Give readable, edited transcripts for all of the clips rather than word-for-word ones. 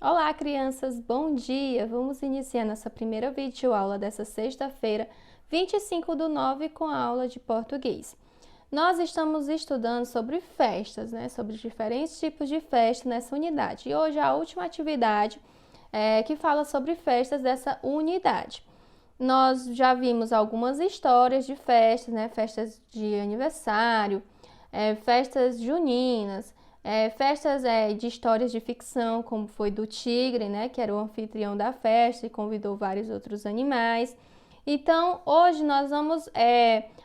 Olá, crianças! Bom dia! Vamos iniciar nossa primeira videoaula dessa sexta-feira, 25/9, com a aula de português. Nós estamos estudando sobre festas, sobre diferentes tipos de festa nessa unidade. E hoje a última atividade que fala sobre festas dessa unidade. Nós já vimos algumas histórias de festas, festas de aniversário, festas juninas, festas de histórias de ficção, como foi do tigre, que era o anfitrião da festa e convidou vários outros animais. Então, hoje nós vamos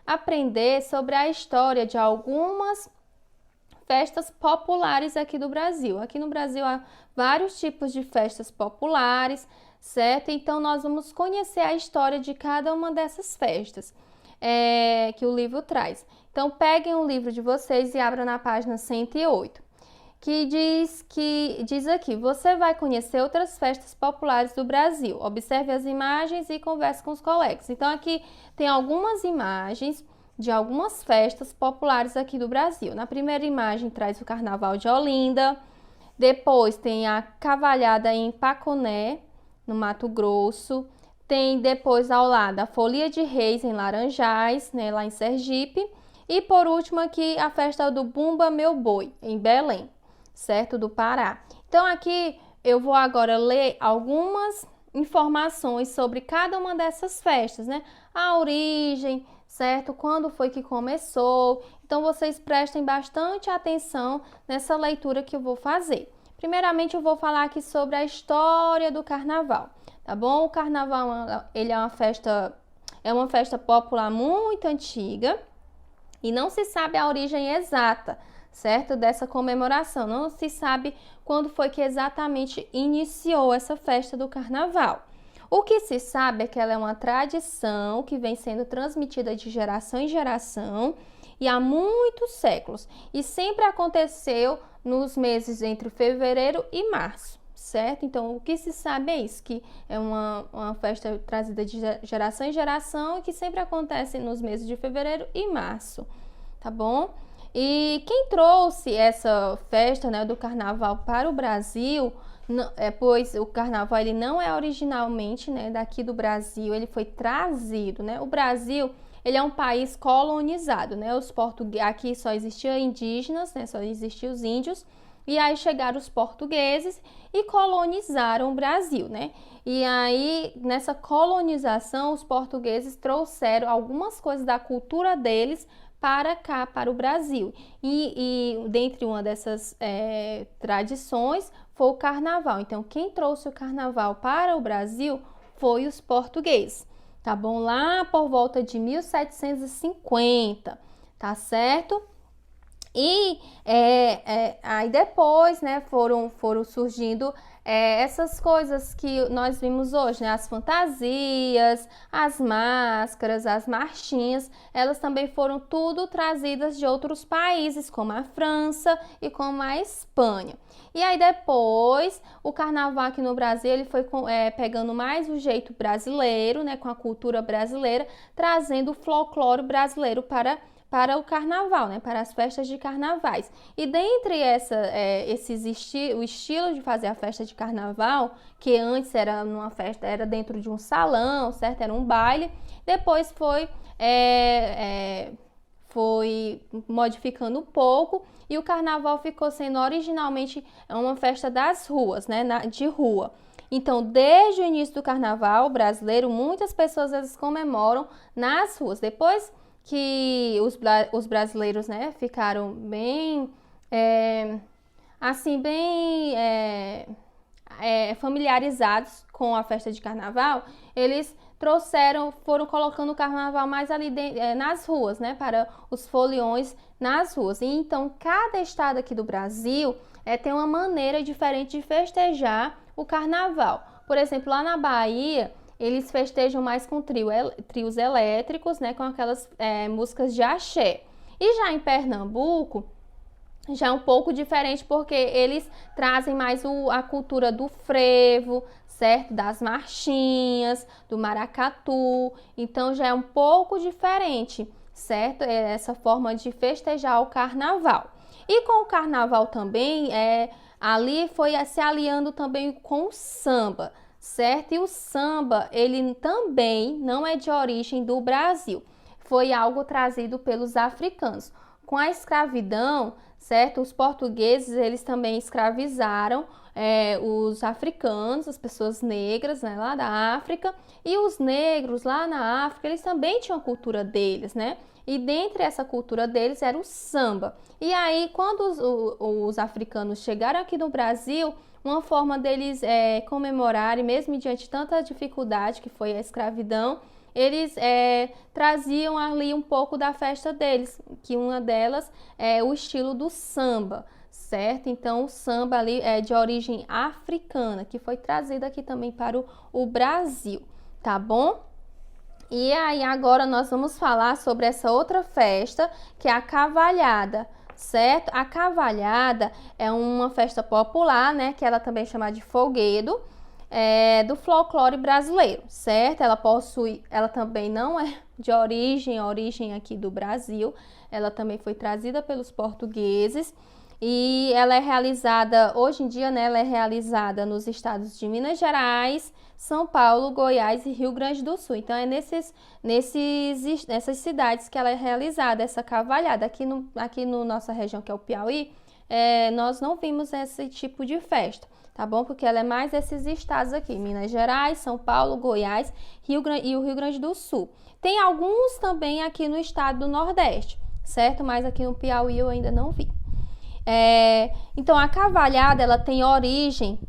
aprender sobre a história de algumas festas populares aqui do Brasil. Aqui no Brasil há vários tipos de festas populares, certo? Então, nós vamos conhecer a história de cada uma dessas festas que o livro traz. Então, peguem o livro de vocês e abram na página 108, que diz aqui: você vai conhecer outras festas populares do Brasil. Observe as imagens e converse com os colegas. Então, aqui tem algumas imagens de algumas festas populares aqui do Brasil. Na primeira imagem traz o Carnaval de Olinda, depois tem a Cavalhada em Paconé, no Mato Grosso, tem depois ao lado a Folia de Reis em Laranjais, lá em Sergipe, e por último aqui a festa do Bumba Meu Boi, em Belém, certo? Do Pará. Então aqui eu vou agora ler algumas informações sobre cada uma dessas festas, A origem, certo? Quando foi que começou? Então vocês prestem bastante atenção nessa leitura que eu vou fazer. Primeiramente eu vou falar aqui sobre a história do carnaval, tá bom? O carnaval, ele é uma festa popular muito antiga e não se sabe a origem exata, certo? Dessa comemoração. Não se sabe quando foi que exatamente iniciou essa festa do carnaval. O que se sabe é que ela é uma tradição que vem sendo transmitida de geração em geração e há muitos séculos. E sempre aconteceu nos meses entre fevereiro e março, certo? Então, o que se sabe é isso, que é uma festa trazida de geração em geração e que sempre acontece nos meses de fevereiro e março, tá bom? E quem trouxe essa festa, do carnaval para o Brasil, pois o carnaval ele não é originalmente, daqui do Brasil, ele foi trazido, O Brasil, ele é um país colonizado, Aqui só existiam indígenas, só existiam os índios, e aí chegaram os portugueses e colonizaram o Brasil, E aí, nessa colonização, os portugueses trouxeram algumas coisas da cultura deles para cá, para o Brasil. E dentre uma dessas tradições foi o carnaval. Então, quem trouxe o carnaval para o Brasil foi os portugueses, tá bom? Lá por volta de 1750, tá certo? E aí depois, foram surgindo essas coisas que nós vimos hoje, as fantasias, as máscaras, as marchinhas, elas também foram tudo trazidas de outros países, como a França e como a Espanha. E aí depois, o carnaval aqui no Brasil, ele foi pegando mais o jeito brasileiro, com a cultura brasileira, trazendo o folclore brasileiro para o carnaval, para as festas de carnavais. E dentre o estilo de fazer a festa de carnaval, que antes era numa festa, era dentro de um salão, certo? Era um baile, depois foi modificando um pouco e o carnaval ficou sendo originalmente uma festa das ruas, de rua. Então, desde o início do carnaval brasileiro, muitas pessoas elas comemoram nas ruas. Depois que os brasileiros, ficaram bem, familiarizados com a festa de carnaval, eles foram colocando o carnaval mais ali nas ruas, para os foliões nas ruas. E então, cada estado aqui do Brasil tem uma maneira diferente de festejar o carnaval. Por exemplo, lá na Bahia, eles festejam mais com trios elétricos, com aquelas músicas de axé. E já em Pernambuco, já é um pouco diferente, porque eles trazem mais a cultura do frevo, certo? Das marchinhas, do maracatu. Então, já é um pouco diferente, certo? Essa forma de festejar o carnaval. E com o carnaval também, ali foi se aliando também com o samba, certo? E o samba, ele também não é de origem do Brasil, foi algo trazido pelos africanos. Com a escravidão, certo? Os portugueses, eles também escravizaram os africanos, as pessoas negras, né, lá da África, e os negros lá na África, eles também tinham a cultura deles, né? E dentre essa cultura deles era o samba. E aí, quando os africanos chegaram aqui no Brasil, uma forma deles comemorarem, mesmo diante de tanta dificuldade que foi a escravidão, eles traziam ali um pouco da festa deles, que uma delas é o estilo do samba, certo? Então, o samba ali é de origem africana, que foi trazido aqui também para o Brasil, tá bom? E aí, agora nós vamos falar sobre essa outra festa, que é a cavalhada, certo? A cavalhada é uma festa popular, né? Que ela também é chamada de folguedo, do folclore brasileiro, certo? Ela também não é de origem aqui do Brasil, ela também foi trazida pelos portugueses. E ela é realizada, hoje em dia, né, ela é realizada nos estados de Minas Gerais, São Paulo, Goiás e Rio Grande do Sul. Então, é nessas cidades que ela é realizada, essa cavalhada. Aqui no nossa região, que é o Piauí, nós não vimos esse tipo de festa, tá bom? Porque ela é mais desses estados aqui, Minas Gerais, São Paulo, Goiás e o Rio Grande do Sul. Tem alguns também aqui no estado do Nordeste, certo? Mas aqui no Piauí eu ainda não vi. Então, a cavalhada, ela tem origem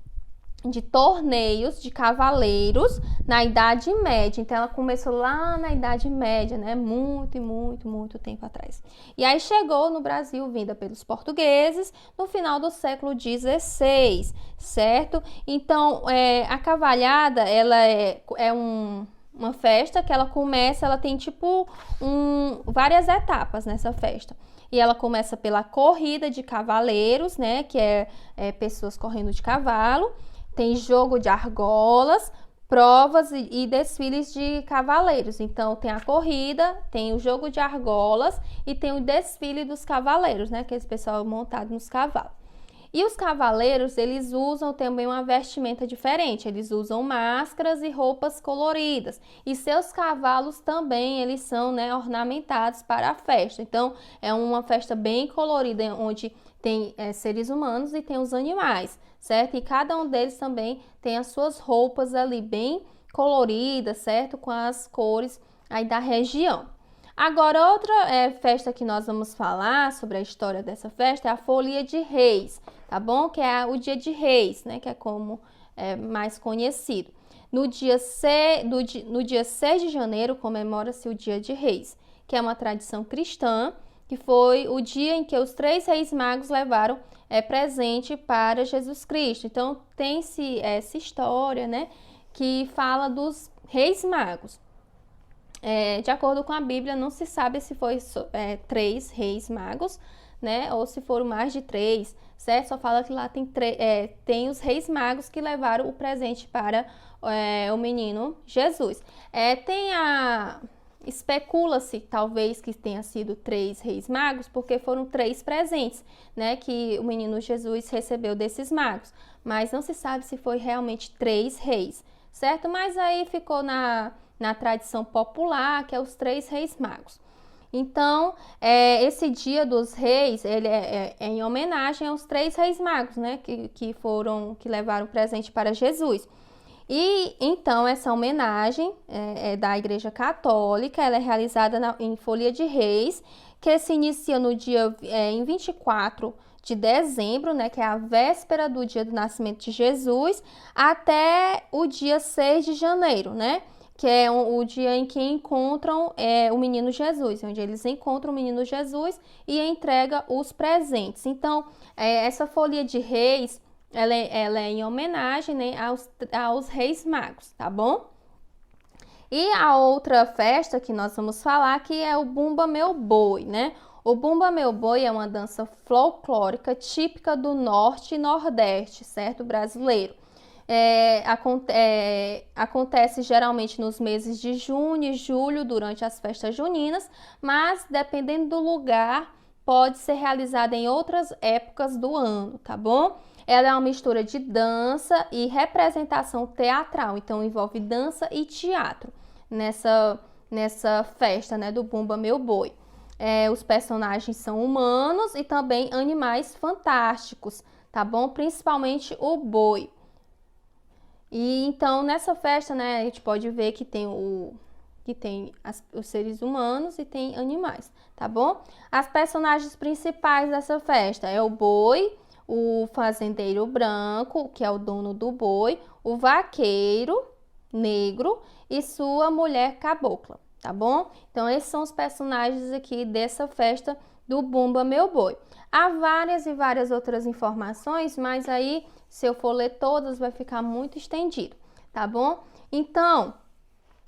de torneios de cavaleiros na Idade Média. Então, ela começou lá na Idade Média, né? Muito tempo atrás. E aí chegou no Brasil, vinda pelos portugueses, no final do século XVI, certo? Então, a cavalhada, ela uma festa que ela tem tipo várias etapas nessa festa. E ela começa pela corrida de cavaleiros, né? Que é pessoas correndo de cavalo. Tem jogo de argolas, provas e desfiles de cavaleiros. Então, tem a corrida, tem o jogo de argolas e tem o desfile dos cavaleiros, né? Aqueles pessoal montado nos cavalos. E os cavaleiros, eles usam também uma vestimenta diferente, eles usam máscaras e roupas coloridas. E seus cavalos também, eles são, né, ornamentados para a festa. Então, é uma festa bem colorida, onde tem seres humanos e tem os animais, certo? E cada um deles também tem as suas roupas ali bem coloridas, certo? Com as cores aí da região. Agora, outra festa que nós vamos falar sobre a história dessa festa é a Folia de Reis, tá bom? Que é o Dia de Reis, né? Que é como mais conhecido. No dia 6 de janeiro comemora-se o Dia de Reis, que é uma tradição cristã, que foi o dia em que os 3 reis magos levaram presente para Jesus Cristo. Então, tem-se essa história, né? Que fala dos reis magos. De acordo com a Bíblia, não se sabe se foi 3 reis magos, né? Ou se foram mais de 3, certo? Só fala que lá tem os reis magos que levaram o presente para o menino Jesus. Especula-se, talvez, que tenha sido 3 reis magos, porque foram 3 presentes, né? Que o menino Jesus recebeu desses magos. Mas não se sabe se foi realmente 3 reis, certo? Mas aí ficou na tradição popular, que é os 3 reis magos. Então, esse dia dos reis, ele é em homenagem aos 3 reis magos, né? Que levaram presente para Jesus. E então essa homenagem da Igreja Católica, ela é realizada em Folia de Reis, que se inicia no dia em 24 de dezembro, né, que é a véspera do dia do nascimento de Jesus, até o dia 6 de janeiro, né? Que é o dia em que encontram o menino Jesus, onde eles encontram o menino Jesus e entrega os presentes. Então, essa Folia de Reis, ela é em homenagem, né, aos reis magos, tá bom? E a outra festa que nós vamos falar, que é o Bumba Meu Boi, né? O Bumba Meu Boi é uma dança folclórica típica do norte e nordeste, certo? Brasileiro. Acontece geralmente nos meses de junho e julho, durante as festas juninas, mas dependendo do lugar, pode ser realizada em outras épocas do ano, tá bom? ela é uma mistura de dança e representação teatral, então envolve dança e teatro nessa festa, né, do Bumba Meu Boi. Os personagens são humanos e também animais fantásticos, tá bom? Principalmente o boi. E então nessa festa, né, a gente pode ver que tem os seres humanos e tem animais, tá bom? As personagens principais dessa festa é o boi, o fazendeiro branco, que é o dono do boi, o vaqueiro negro e sua mulher cabocla, tá bom? Então esses são os personagens aqui dessa festa do Bumba Meu Boi. Há várias e várias outras informações, mas aí se eu for ler todas vai ficar muito estendido, tá bom? Então,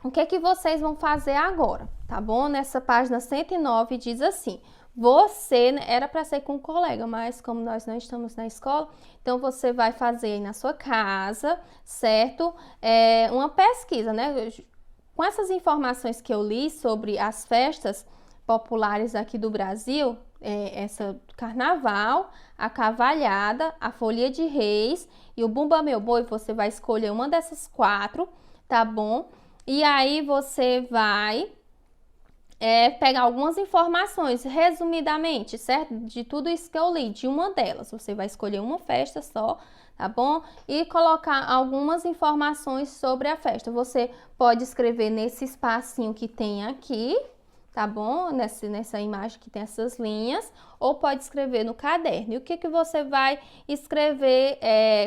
o que é que vocês vão fazer agora, tá bom? Nessa página 109 diz assim: você, era para ser com um colega, mas como nós não estamos na escola, então você vai fazer aí na sua casa, certo? Uma pesquisa, né? Com essas informações que eu li sobre as festas populares aqui do Brasil, essa carnaval, a cavalhada, a folia de reis e o Bumba Meu Boi, você vai escolher uma dessas 4, tá bom? E aí você vai pegar algumas informações, resumidamente, certo? De tudo isso que eu li, de uma delas. Você vai escolher uma festa só, tá bom? E colocar algumas informações sobre a festa. Você pode escrever nesse espacinho que tem aqui, tá bom? Nessa imagem que tem essas linhas, ou pode escrever no caderno. E o que você vai escrever?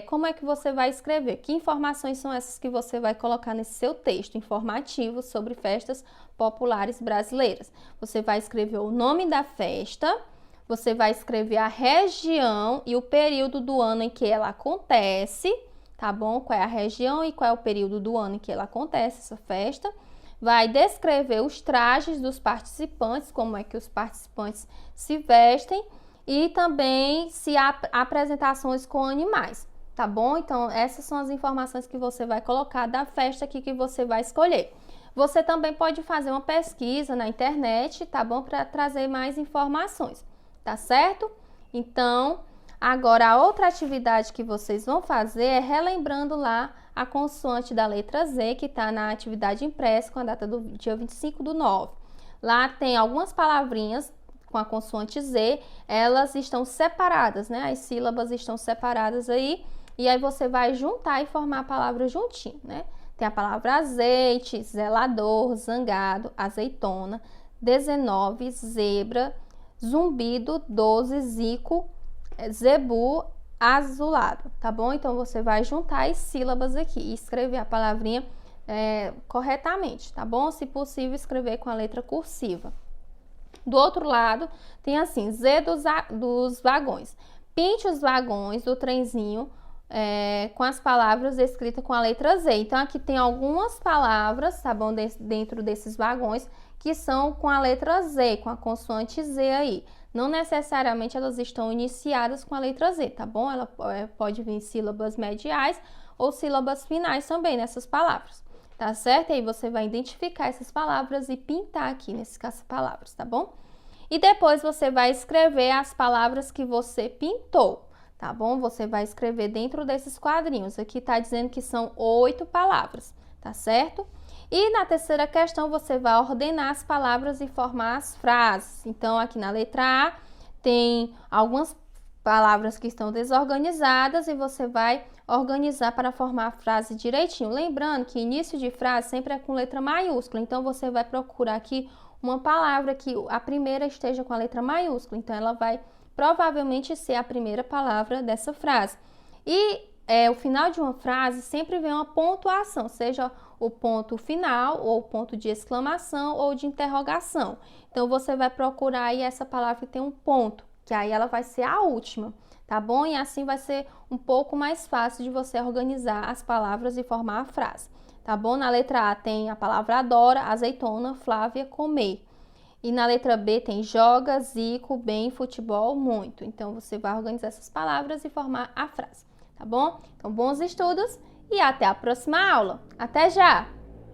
Como é que você vai escrever? Que informações são essas que você vai colocar nesse seu texto informativo sobre festas populares brasileiras? Você vai escrever o nome da festa, você vai escrever a região e o período do ano em que ela acontece, tá bom? Qual é a região e qual é o período do ano em que ela acontece, essa festa. Vai descrever os trajes dos participantes, como é que os participantes se vestem e também se há apresentações com animais, tá bom? Então, essas são as informações que você vai colocar da festa aqui que você vai escolher. Você também pode fazer uma pesquisa na internet, tá bom? Para trazer mais informações, tá certo? Então, agora a outra atividade que vocês vão fazer é relembrando lá a consoante da letra Z, que está na atividade impressa com a data do dia 25/9. Lá tem algumas palavrinhas com a consoante Z, elas estão separadas, né? As sílabas estão separadas aí, e aí você vai juntar e formar a palavra juntinho, né? Tem a palavra azeite, zelador, zangado, azeitona, 19, zebra, zumbido, 12, zico, zebu, azulado, tá bom? Então, você vai juntar as sílabas aqui e escrever a palavrinha corretamente, tá bom? Se possível, escrever com a letra cursiva. Do outro lado, tem assim, Z dos vagões. Pinte os vagões do trenzinho com as palavras escritas com a letra Z. Então, aqui tem algumas palavras, tá bom? Dentro desses vagões que são com a letra Z, com a consoante Z aí. Não necessariamente elas estão iniciadas com a letra Z, tá bom? Ela pode vir sílabas mediais ou sílabas finais também nessas palavras, tá certo? E aí você vai identificar essas palavras e pintar aqui nessas palavras, tá bom? E depois você vai escrever as palavras que você pintou, tá bom? Você vai escrever dentro desses quadrinhos. Aqui tá dizendo que são 8 palavras, tá certo? E na terceira questão, você vai ordenar as palavras e formar as frases. Então, aqui na letra A, tem algumas palavras que estão desorganizadas e você vai organizar para formar a frase direitinho. Lembrando que início de frase sempre é com letra maiúscula. Então, você vai procurar aqui uma palavra que a primeira esteja com a letra maiúscula. Então, ela vai provavelmente ser a primeira palavra dessa frase. E o final de uma frase sempre vem uma pontuação, seja o ponto final, ou ponto de exclamação, ou de interrogação. Então, você vai procurar aí essa palavra que tem um ponto, que aí ela vai ser a última, tá bom? E assim vai ser um pouco mais fácil de você organizar as palavras e formar a frase, tá bom? Na letra A tem a palavra adora, azeitona, Flávia, comer. E na letra B tem joga, zico, bem, futebol, muito. Então, você vai organizar essas palavras e formar a frase, tá bom? Então, bons estudos e até a próxima aula. Até já!